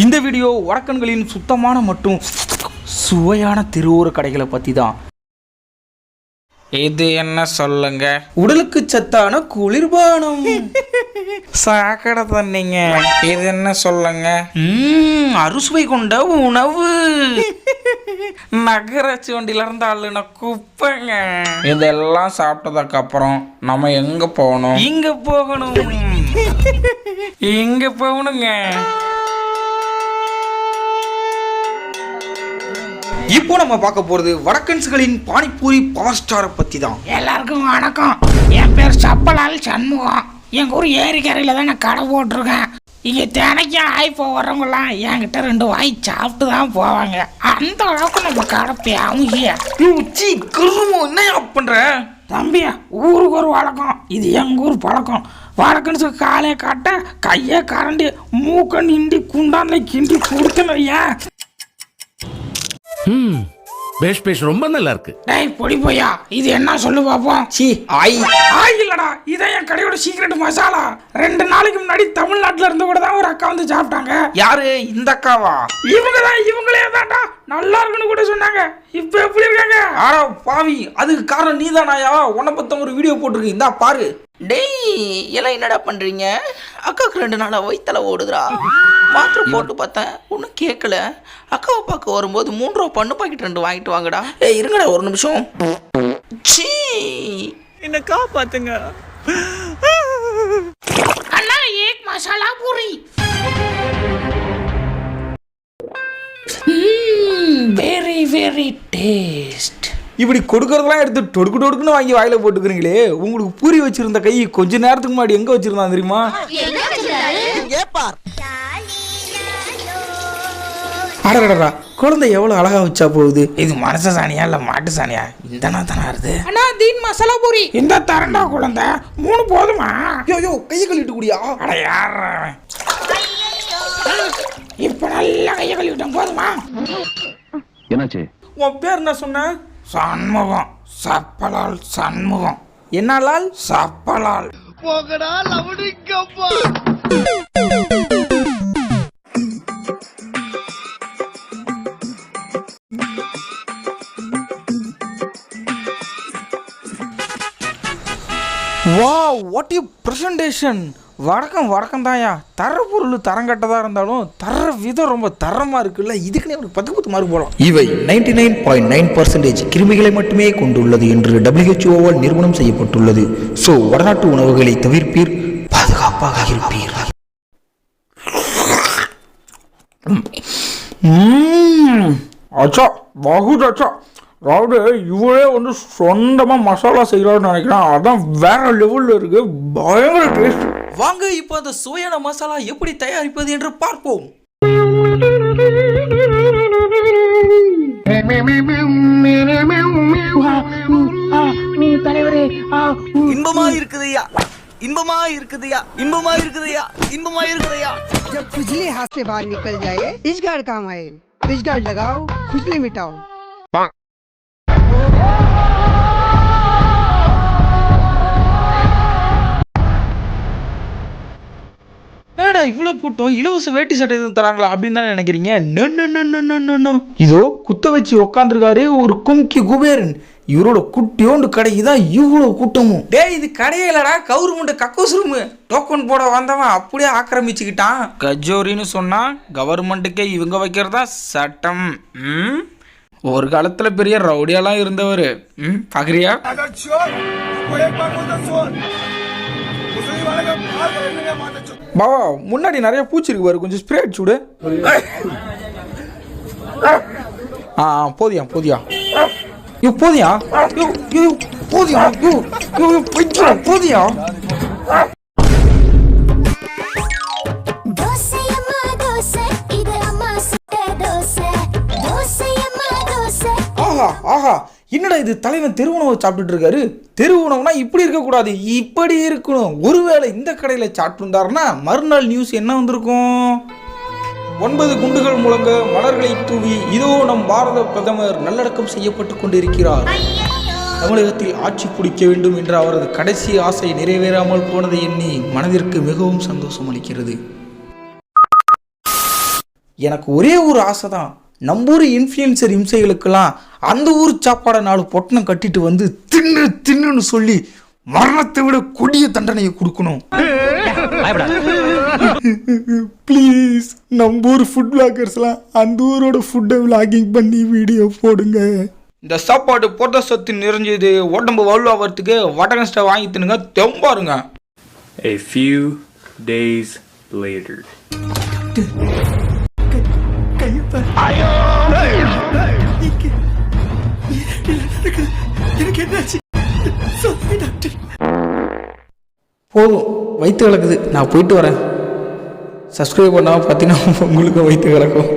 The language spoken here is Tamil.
இந்த வீடியோ வடக்கன்களின் சுத்தமான மற்றும் சுவையான தெருவோர கடைகளை பற்றி தான். இது என்ன சொல்லுங்க? உடலுக்கு சத்தான குளிர்பானம். சாக்கடை தண்ணீங்க. இது என்ன சொல்லுங்க? அறுசுவை கொண்ட உணவு. நகராட்சி வண்டியில இருந்து அள்ளுன குப்பைங்க. இதெல்லாம் சாப்பிட்டதுக்கு அப்புறம் நம்ம எங்க போகணும்? இங்க போகணும். இங்க போகணுங்க. இப்போ நம்ம பார்க்க போறது வடக்கன்ஸ்களின் பானிபூரி பவர் ஸ்டாரை பத்தி தான். எல்லாருக்கும் வணக்கம். என் பேர் சப்பலால் சண்முகம். எங்கள் ஊர் ஏரிக்கரையில் தான் நான் கடை போட்டிருக்கேன். இங்கே தினைக்கும் ஆய்ப்போ வர்றவங்களாம் என்கிட்ட 2 வாய் சாப்பிட்டு தான் போவாங்க. அந்த அளவுக்கு நம்ம கடை பேமுகிய. என்ன பண்ற தம்பியா? ஊருக்கு ஒரு வழக்கம். இது எங்கள் ஊர் பழக்கம். வடக்கன்ஸுக்கு காலையை காட்ட கையை கரண்டி மூக்க நிண்டி குண்டான்ல கிண்டி கொடுத்தன. ஏன் பேஷ் ரொம்ப நல்லா இருக்கு. டேய் பொடி போயா, இது என்ன சொல்லு பாப்போம். ஆய் இல்லடா, இதான் என் கடையோட சீக்ரெட் மசாலா. 2 நாளைக்கு முன்னாடி தமிழ்நாட்டுல இருந்து கூட தான் ஒரு அக்கா வந்து சாப்பிட்டாங்க. யாரு? இந்த அக்காவா? இவங்களே தான்டா, நல்லா இருக்குன்னு கூட சொன்னாங்க. இப்ப எப்படி இருக்காங்க? ஆனா பாவி, அதுக்கு காரணம் நீதானாயா? உன்னை பத்த ஒரு வீடியோ போட்டிருக்கு, இந்தா பாரு. டேய் எல்லாம் என்னடா பண்ணுறீங்க? அக்காவுக்கு 2 நாளாக வயிற்றுல ஓடுதுடா. மாத்திரை போட்டு பார்த்தேன், ஒன்றும் கேட்கல. அக்காவை பார்க்க வரும்போது 3 ரூபா பண்ணு பாக்கெட் 2 வாங்கிட்டு வாங்கடா. இருங்கடா ஒரு நிமிஷம். சீ, என்ன காப்பாத்துங்க அண்ணா. ஏக் masala puri. Very very taste. இப்படி கொடுக்கறதெல்லாம் எடுத்து டொடுக்கு டொடுக்குன்னு வாங்கி வாயில போட்டுக்கிறீங்களே. உங்களுக்கு பூரி வச்சிருந்த கை கொஞ்ச நேரத்துக்கு முன்னாடி எங்க வச்சிருந்தான் தெரியுமா? அடடா, குழந்தை எவ்வளவு அழகா வச்சா போகுது. இது மனச சாணியா இல்ல மாட்டு சாணியா? இந்த தானே வருது. அண்ணா தீன் மசாலா பூரி. இந்த தரண்டா குழந்தை 3 போதுமா? யோ கையை கழுவிட்டு கூடியா? அட யார் இப்ப நல்லா கையை கழுவிட்டேன், போதுமா? என்னாச்சு? உன் பேர் என்ன சொன்ன? சண்முகம். சப்பலால் சண்முகம். என்னாலால்? சப்பலால். போகடா லவுடிக்கப்பா. Wow, what you presentation. வடக்கம் தான்யா. தர பொருள் தரங்கட்டதாக இருந்தாலும் தர விதம் ரொம்ப தரமாக இருக்குல்ல. இதுக்குன்னே ஒரு 10 மார்க் போகலாம். இவை 99.9% கிருமிகளை மட்டுமே கொண்டுள்ளது என்று WHO நிறுவனம் செய்யப்பட்டுள்ளது. ஸோ வடநாட்டு உணவுகளை தவிர்ப்பீர், பாதுகாப்பாக இருப்பீர். அச்சா பகுத் அச்சா. அதாவது இவரே வந்து சொந்தமாக மசாலா செய்யலாம்னு நினைக்கிறேன். அதான் வேற லெவலில் இருக்கு, பயங்கர டேஸ்ட். வாங்க இப்போ அந்த சுவையான மசாலா எப்படி தயாரிப்பது என்று பார்ப்போம். இன்பமா இருக்குதையா, இன்பமா இருக்குதையா, இன்பமா இருக்குதையா, இன்பமா இருக்குதையா. जब खुजली हाथ से बाहर निकल जाए, इस गार्ड काम आए. इस गार्ड लगाओ, खुजली मिटाओ. ஏடா இவ்வளோ கூட்டம், இலவச வேட்டி சட்டை எதுவும் தராங்களா அப்படின்னு தான் நினைக்கிறீங்க? இதோ குத்த வச்சு உக்காந்துருக்காரு ஒரு கும்கி குபேரன். இவரோட குட்டியோண்டு கடைக்கு தான் இவ்வளோ கூட்டமும். டேய் இது கடையே இல்லடா, கவர்மெண்ட் கக்கோஸ் ரூமு. டோக்கன் போட வந்தவன் அப்படியே ஆக்கிரமிச்சுக்கிட்டான். கஜோரின்னு சொன்னா கவர்மெண்ட்டுக்கே இவங்க வைக்கிறதா சட்டம். ஒரு காலத்துல பெரிய ரவுடியெல்லாம் இருந்தவர். பாக்குறியா? பாவா முன்னாடி நிறைய பூச்சி இருக்கு பாரு, கொஞ்சம் ஸ்ப்ரே அடிச்சு விடு. போதியா போதியா யோ போதியா யோ யோ போதியா யோ யோ போய்ச்சா போதியா. ஆஹா ஆஹா, என்னடா இது தலைவன் தெரு உணவை சாப்பிட்டுட்டு இருக்காரு. தெரு உணவுனா இப்படி இருக்கக்கூடாது, இப்படி இருக்கணும். ஒருவேளை இந்த கடையில் சாப்பிட்டுருந்தாருன்னா மறுநாள் நியூஸ் என்ன வந்திருக்கும்? 9 குண்டுகள் முழங்க மலர்களை தூவி இதோ நம் பாரத பிரதமர் நல்லடக்கம் செய்யப்பட்டு கொண்டிருக்கிறார். தமிழகத்தில் ஆட்சி பிடிக்க வேண்டும் என்ற அவரது கடைசி ஆசை நிறைவேறாமல் போனதை எண்ணி மனதிற்கு மிகவும் சந்தோஷம் அளிக்கிறது. எனக்கு ஒரே ஒரு ஆசை தான், நம்பூர் இன்ஃப்ளூயன்சர் இம்சைகளுக்கெல்லாம் அந்த ஊர் சாப்பாடை 4 பொட்டணம் கட்டிட்டு வந்து தின்னுன்னு சொல்லி மரணத்தை விட கொடிய தண்டனையை கொடுக்கணும். ப்ளீஸ் நம்பூர் ஃபுட் விளாகர்ஸ்லாம் அந்த ஊரோட ஃபுட்டை விளாகிங் பண்ணி வீடியோ போடுங்க. இந்த சாப்பாடு போட்ட சத்து நிறைஞ்சது, உடம்பு வலுவாகிறதுக்கு வடகன் வாங்கி தின்னுங்க, தெம்பாருங்க. A few days later. போதும், வயிற்று கலக்குது, நான் போயிட்டு வரேன். சப்ஸ்கிரைப் பண்ணாமல் பார்த்தீங்கன்னா உங்களுக்கு வயிற்று கலக்கும்.